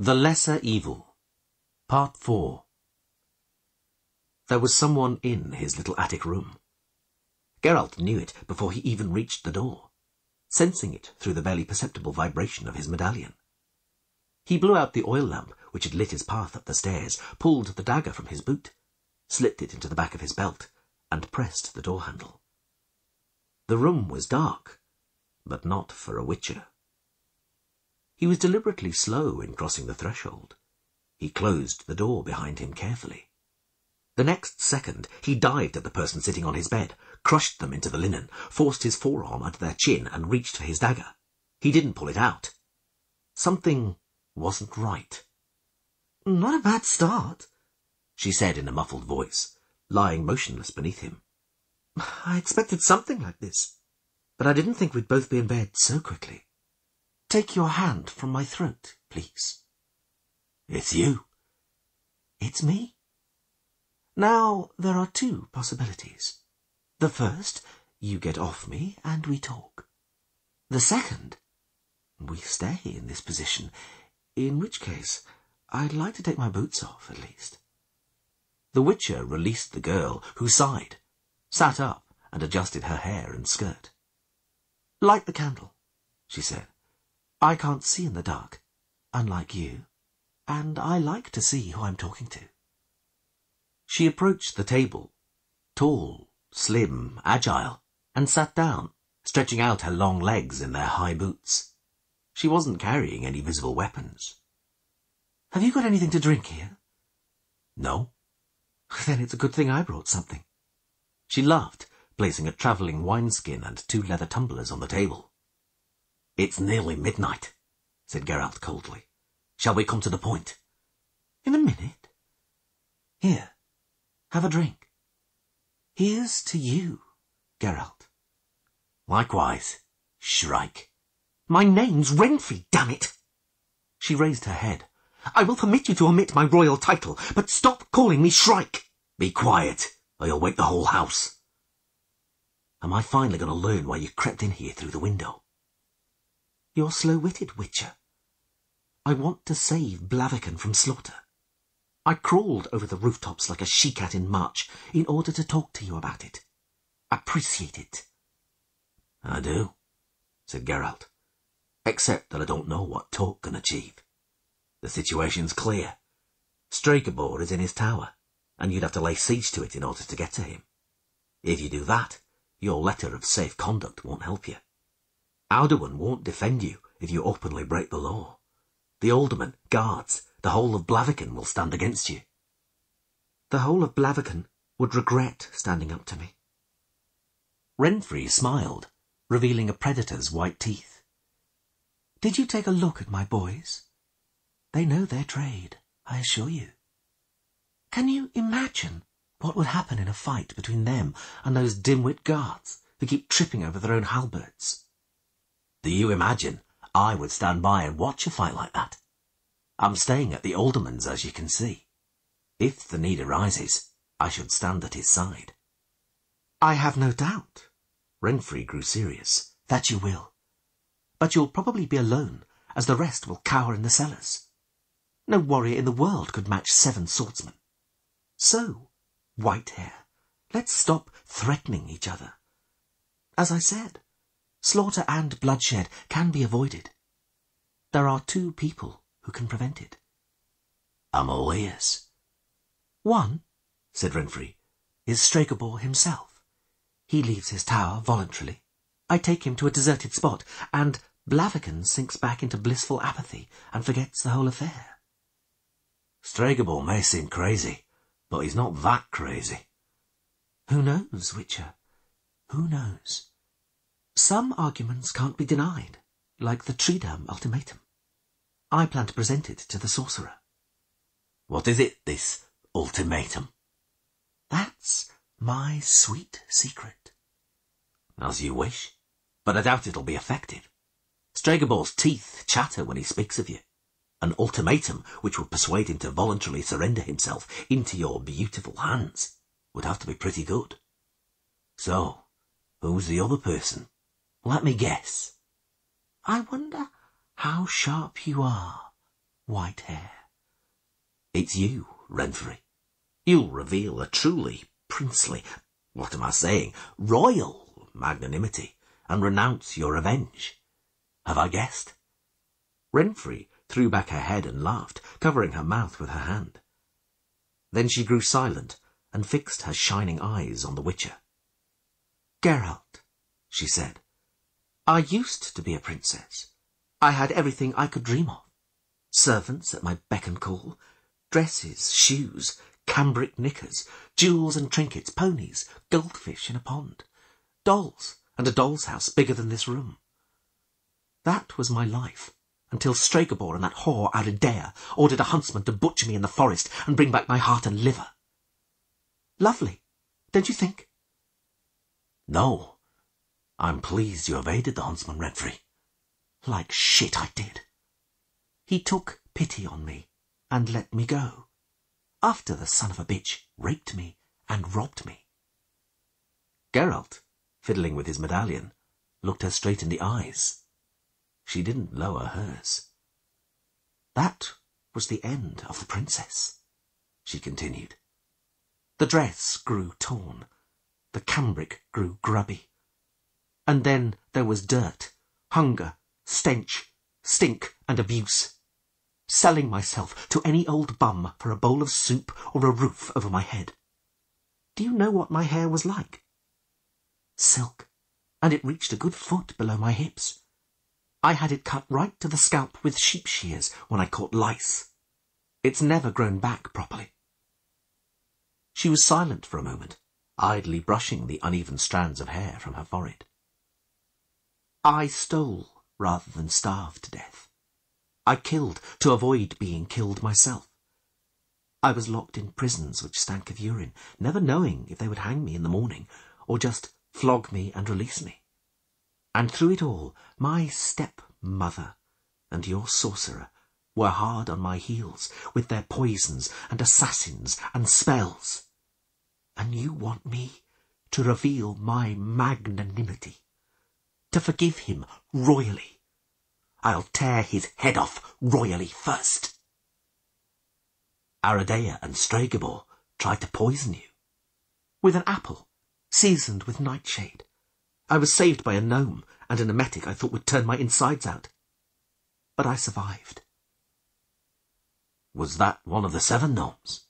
The Lesser Evil, Part 4. There was someone in his little attic room. Geralt knew it before he even reached the door, sensing it through the barely perceptible vibration of his medallion. He blew out the oil lamp which had lit his path up the stairs, pulled the dagger from his boot, slipped it into the back of his belt, and pressed the door handle. The room was dark, but not for a witcher. He was deliberately slow in crossing the threshold. He closed the door behind him carefully. The next second, he dived at the person sitting on his bed, crushed them into the linen, forced his forearm under their chin, and reached for his dagger. He didn't pull it out. Something wasn't right. "Not a bad start," she said in a muffled voice, lying motionless beneath him. "I expected something like this, but I didn't think we'd both be in bed so quickly. Take your hand from my throat, please." "It's you." "It's me? Now, there are two possibilities. The first, you get off me and we talk. The second, we stay in this position, in which case I'd like to take my boots off, at least." The Witcher released the girl, who sighed, sat up and adjusted her hair and skirt. "Light the candle," she said. "I can't see in the dark, unlike you, and I like to see who I'm talking to." She approached the table, tall, slim, agile, and sat down, stretching out her long legs in their high boots. She wasn't carrying any visible weapons. "Have you got anything to drink here?" "No." "Then it's a good thing I brought something." She laughed, placing a travelling wineskin and 2 leather tumblers on the table. "It's nearly midnight," said Geralt coldly. "Shall we come to the point?" "In a minute. Here, have a drink. Here's to you, Geralt." "Likewise, Shrike." "My name's Renfri, damn it!" She raised her head. "I will permit you to omit my royal title, but stop calling me Shrike." "Be quiet, or you'll wake the whole house." "Am I finally going to learn why you crept in here through the window?" "You're slow-witted, Witcher. I want to save Blaviken from slaughter. I crawled over the rooftops like a she-cat in March in order to talk to you about it. Appreciate it." "I do," said Geralt. "Except that I don't know what talk can achieve. The situation's clear. Stregobor is in his tower, and you'd have to lay siege to it in order to get to him. If you do that, your letter of safe conduct won't help you. Alduin won't defend you if you openly break the law. The aldermen, guards, the whole of Blaviken will stand against you." "The whole of Blaviken would regret standing up to me." Renfri smiled, revealing a predator's white teeth. "Did you take a look at my boys? They know their trade, I assure you. Can you imagine what would happen in a fight between them and those dimwit guards who keep tripping over their own halberds?" "Do you imagine I would stand by and watch a fight like that? I'm staying at the alderman's, as you can see. If the need arises, I should stand at his side." "I have no doubt," Renfri grew serious, "that you will. But you'll probably be alone, as the rest will cower in the cellars. No warrior in the world could match 7 swordsmen. So, Whitehair, let's stop threatening each other. As I said, slaughter and bloodshed can be avoided. There are 2 people who can prevent it." "I'm all ears." "One," said Renfri, "is Stregobor himself. He leaves his tower voluntarily. I take him to a deserted spot, and Blaviken sinks back into blissful apathy and forgets the whole affair." "Stregobor may seem crazy, but he's not that crazy." "Who knows, Witcher? Who knows? Some arguments can't be denied, like the Tridam ultimatum. I plan to present it to the sorcerer." "What is it, this ultimatum?" "That's my sweet secret." "As you wish, but I doubt it'll be effective. Stregobor's teeth chatter when he speaks of you. An ultimatum which would persuade him to voluntarily surrender himself into your beautiful hands would have to be pretty good. So, who's the other person? Let me guess." "I wonder how sharp you are," white hair. It's you, Renfri. You'll reveal a truly princely, what am I saying, royal magnanimity, and renounce your revenge. Have I guessed? Renfri threw back her head and laughed, covering her mouth with her hand. Then she grew silent and fixed her shining eyes on the Witcher. Geralt, she said, I used to be a princess. I had everything I could dream of. Servants at my beck and call, dresses, shoes, cambric knickers, jewels and trinkets, ponies, goldfish in a pond, dolls, and a doll's house bigger than this room. That was my life, until Stregobor and that whore Aridea ordered a huntsman to butcher me in the forest and bring back my heart and liver. Lovely, don't you think? No. I'm pleased you evaded the huntsman, Renfri. Like shit I did. He took pity on me and let me go, after the son of a bitch raped me and robbed me. Geralt, fiddling with his medallion, looked her straight in the eyes. She didn't lower hers. That was the end of the princess, she continued. The dress grew torn, the cambric grew grubby. And then there was dirt, hunger, stench, stink and abuse. Selling myself to any old bum for a bowl of soup or a roof over my head. Do you know what my hair was like? Silk, and it reached a good foot below my hips. I had it cut right to the scalp with sheep shears when I caught lice. It's never grown back properly. She was silent for a moment, idly brushing the uneven strands of hair from her forehead. I stole rather than starve to death. I killed to avoid being killed myself. I was locked in prisons which stank of urine, never knowing if they would hang me in the morning or just flog me and release me. And through it all, my stepmother and your sorcerer were hard on my heels with their poisons and assassins and spells. And you want me to reveal my magnanimity, to forgive him royally. I'll tear his head off royally first. Aridea and Stregobor tried to poison you. With an apple, seasoned with nightshade. I was saved by a gnome and an emetic I thought would turn my insides out. But I survived. Was that one of the 7 gnomes?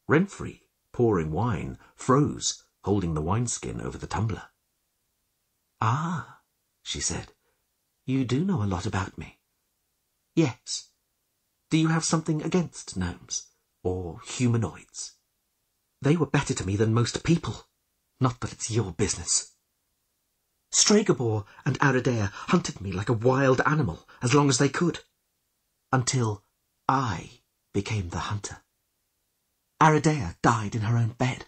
Renfri, pouring wine, froze, holding the wineskin over the tumbler. Ah, she said. You do know a lot about me. Yes. Do you have something against gnomes? Or humanoids? They were better to me than most people. Not that it's your business. Stregobor and Aridea hunted me like a wild animal as long as they could. Until I became the hunter. Aridea died in her own bed.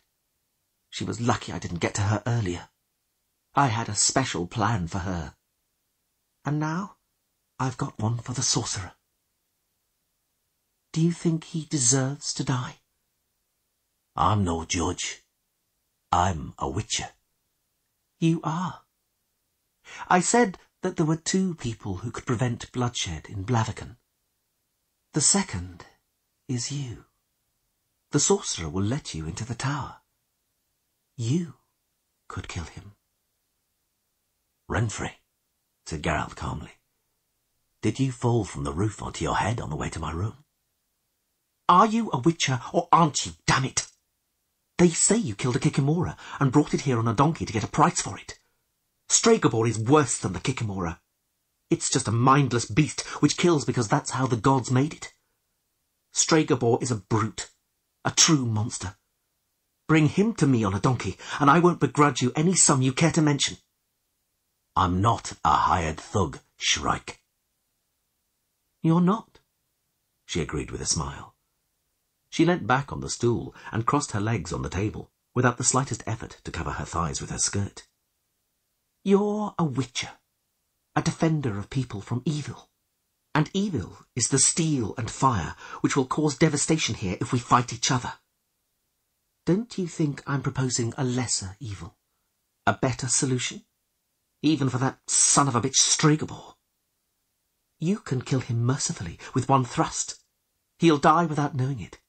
She was lucky I didn't get to her earlier. I had a special plan for her. And now I've got one for the sorcerer. Do you think he deserves to die? I'm no judge. I'm a witcher. You are. I said that there were 2 people who could prevent bloodshed in Blaviken. The second is you. The sorcerer will let you into the tower. You could kill him. Renfri, said Geralt calmly. Did you fall from the roof onto your head on the way to my room? Are you a witcher or aren't you, damn it? They say you killed a kikimore and brought it here on a donkey to get a price for it. Stregobor is worse than the kikimore. It's just a mindless beast which kills because that's how the gods made it. Stregobor is a brute, a true monster. Bring him to me on a donkey, and I won't begrudge you any sum you care to mention. I'm not a hired thug, Shrike. You're not, she agreed with a smile. She leant back on the stool and crossed her legs on the table, without the slightest effort to cover her thighs with her skirt. You're a witcher, a defender of people from evil. And evil is the steel and fire which will cause devastation here if we fight each other. Don't you think I'm proposing a lesser evil? A better solution? Even for that son of a bitch Stregobor? You can kill him mercifully with one thrust. He'll die without knowing it.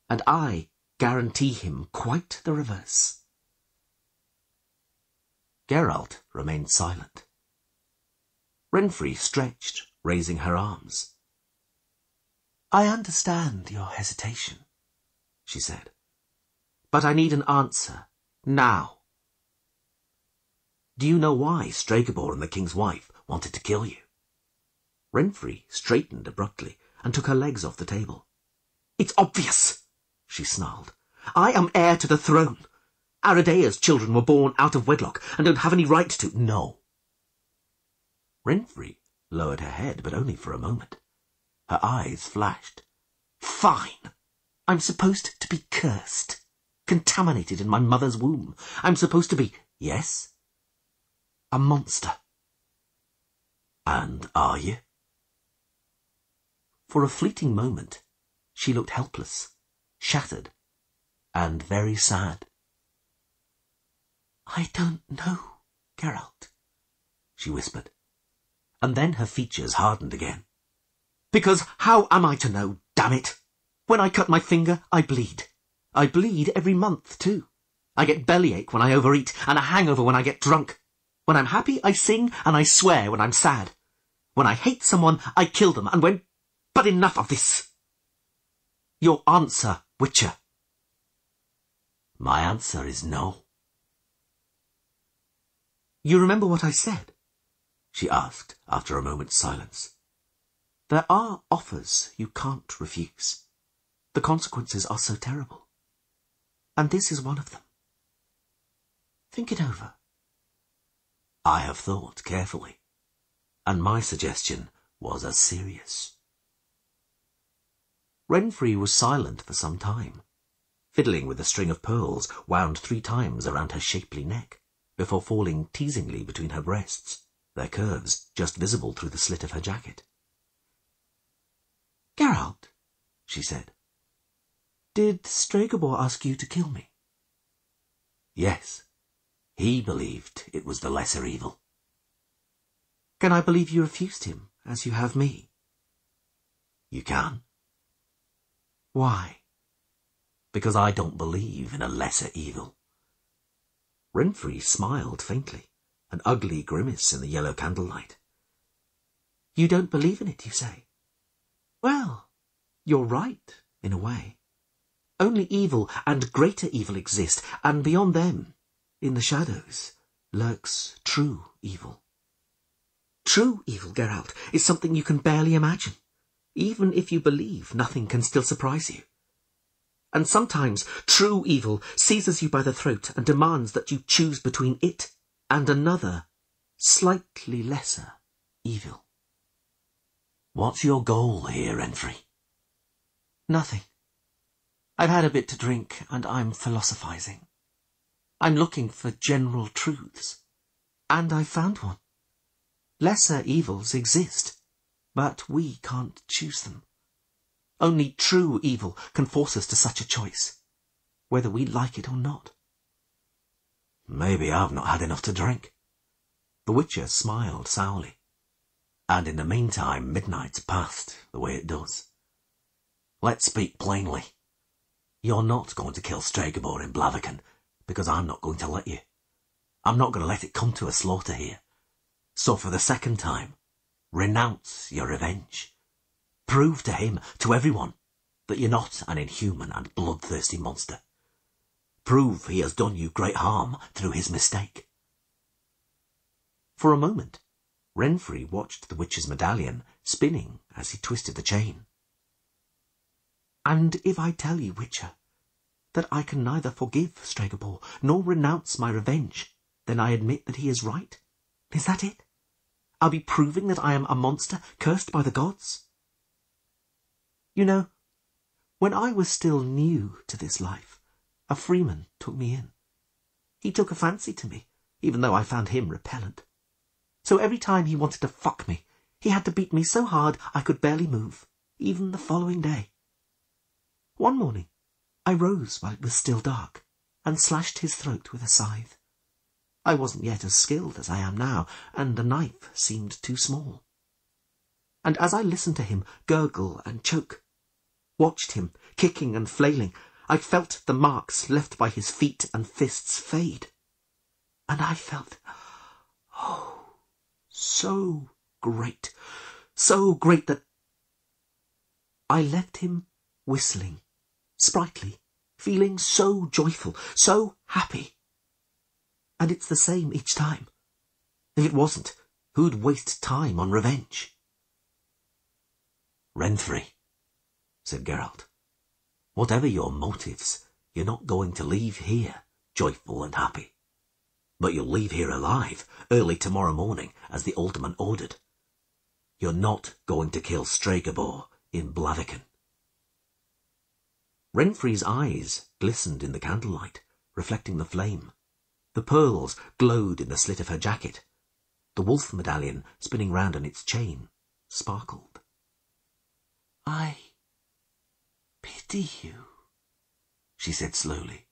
And I guarantee him quite the reverse. Geralt remained silent. Renfri stretched, raising her arms. I understand your hesitation, she said. But I need an answer, now. Do you know why Stregobor and the king's wife wanted to kill you? Renfri straightened abruptly and took her legs off the table. It's obvious, she snarled. I am heir to the throne. Aradea's children were born out of wedlock and don't have any right to— No. Renfri lowered her head, but only for a moment. Her eyes flashed. Fine. I'm supposed to be cursed, contaminated in my mother's womb. I'm supposed to be— Yes? A monster. And are you? For a fleeting moment, she looked helpless, shattered, and very sad. I don't know, Geralt, she whispered, and then her features hardened again. Because how am I to know, damn it? When I cut my finger, I bleed. I bleed every month, too. I get bellyache when I overeat, and a hangover when I get drunk. When I'm happy, I sing, and I swear when I'm sad. When I hate someone, I kill them, and when— But enough of this. Your answer, Witcher. My answer is no. You remember what I said? She asked after a moment's silence. There are offers you can't refuse. The consequences are so terrible. And this is one of them. Think it over. I have thought carefully, and my suggestion was as serious. Renfri was silent for some time, fiddling with a string of pearls wound 3 times around her shapely neck, before falling teasingly between her breasts, their curves just visible through the slit of her jacket. Geralt, she said. Did Stregobor ask you to kill me? Yes. He believed it was the lesser evil. Can I believe you refused him, as you have me? You can. Why? Because I don't believe in a lesser evil. Renfri smiled faintly, an ugly grimace in the yellow candlelight. You don't believe in it, you say? Well, you're right, in a way. Only evil and greater evil exist, and beyond them, in the shadows, lurks true evil. True evil, Geralt, is something you can barely imagine. Even if you believe, nothing can still surprise you. And sometimes true evil seizes you by the throat and demands that you choose between it and another, slightly lesser evil. What's your goal here, Renfri? Nothing. I've had a bit to drink, and I'm philosophizing. I'm looking for general truths, and I've found one. Lesser evils exist, but we can't choose them. Only true evil can force us to such a choice, whether we like it or not. Maybe I've not had enough to drink. The Witcher smiled sourly. And in the meantime, midnight's passed the way it does. Let's speak plainly. You're not going to kill Stregobor in Blaviken, because I'm not going to let you. I'm not going to let it come to a slaughter here. So for the second time, renounce your revenge. Prove to him, to everyone, that you're not an inhuman and bloodthirsty monster. Prove he has done you great harm through his mistake. For a moment, Renfri watched the Witcher's medallion spinning as he twisted the chain. And if I tell you, Witcher, that I can neither forgive Stregobor nor renounce my revenge, then I admit that he is right? Is that it? I'll be proving that I am a monster cursed by the gods? You know, when I was still new to this life, a freeman took me in. He took a fancy to me, even though I found him repellent. So every time he wanted to fuck me, he had to beat me so hard I could barely move, even the following day. One morning, I rose while it was still dark, and slashed his throat with a scythe. I wasn't yet as skilled as I am now, and the knife seemed too small. and as I listened to him gurgle and choke, watched him kicking and flailing, I felt the marks left by his feet and fists fade. And I felt, oh, so great that I left him whistling, sprightly, feeling so joyful, so happy. And it's the same each time. If it wasn't, who'd waste time on revenge? Renfri, said Geralt, whatever your motives, you're not going to leave here joyful and happy. But you'll leave here alive early tomorrow morning, as the alderman ordered. You're not going to kill Stregobor in Blaviken. Renfri's eyes glistened in the candlelight, reflecting the flame. The pearls glowed in the slit of her jacket. The wolf medallion, spinning round on its chain, sparkled. I pity you, she said slowly,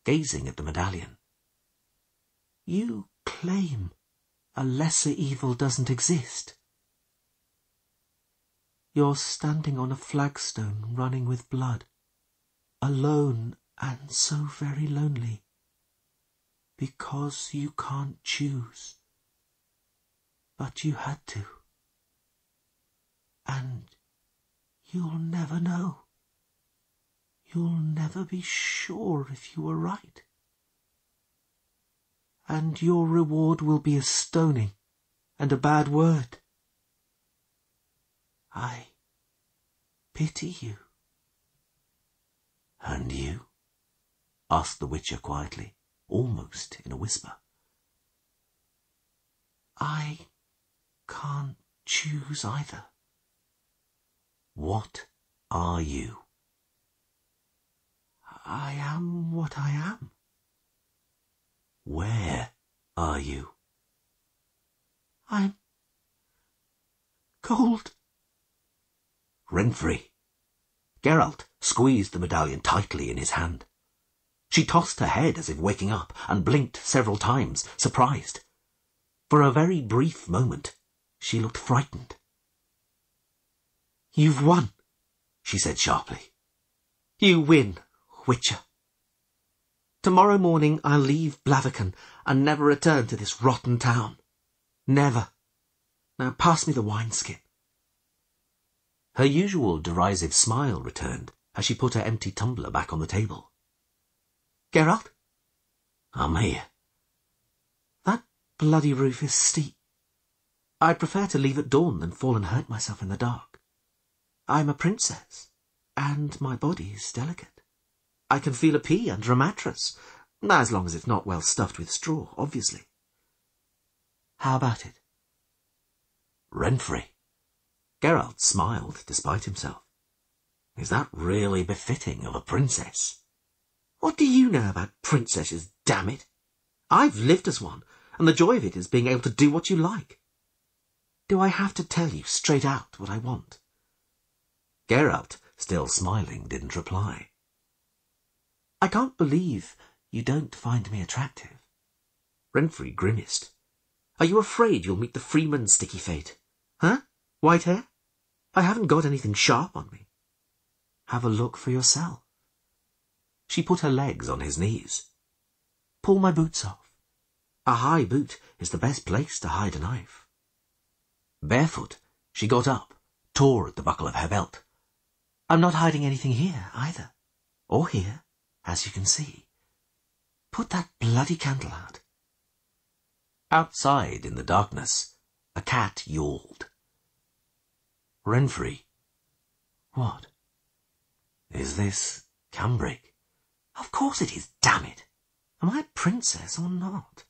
gazing at the medallion. You claim a lesser evil doesn't exist. You're standing on a flagstone running with blood, alone and so very lonely, because you can't choose. But you had to. And you'll never know. You'll never be sure if you were right. And your reward will be a stoning and a bad word. I pity you. And you? Asked the Witcher quietly, almost in a whisper. I can't choose either. What are you? I am what I am. Where are you? I'm cold. Renfri. Geralt squeezed the medallion tightly in his hand. She tossed her head as if waking up, and blinked several times, surprised. For a very brief moment, she looked frightened. You've won, she said sharply. You win, Witcher. Tomorrow morning I'll leave Blaviken and never return to this rotten town. Never. Now pass me the wineskin. Her usual derisive smile returned as she put her empty tumbler back on the table. Geralt? I'm here. That bloody roof is steep. I'd prefer to leave at dawn than fall and hurt myself in the dark. I'm a princess, and my body's delicate. I can feel a pea under a mattress, as long as it's not well stuffed with straw, obviously. How about it? Renfri. Geralt smiled despite himself. Is that really befitting of a princess? What do you know about princesses, damn it? I've lived as one, and the joy of it is being able to do what you like. Do I have to tell you straight out what I want? Geralt, still smiling, didn't reply. I can't believe you don't find me attractive. Renfri grimaced. Are you afraid you'll meet the freeman's sticky fate? Huh? White hair? I haven't got anything sharp on me. Have a look for yourself. She put her legs on his knees. Pull my boots off. A high boot is the best place to hide a knife. Barefoot, she got up, tore at the buckle of her belt. I'm not hiding anything here, either. Or here, as you can see. Put that bloody candle out. Outside, in the darkness, a cat yawned. Renfri. What? Is this cambric? Of course it is, damn it. Am I a princess or not?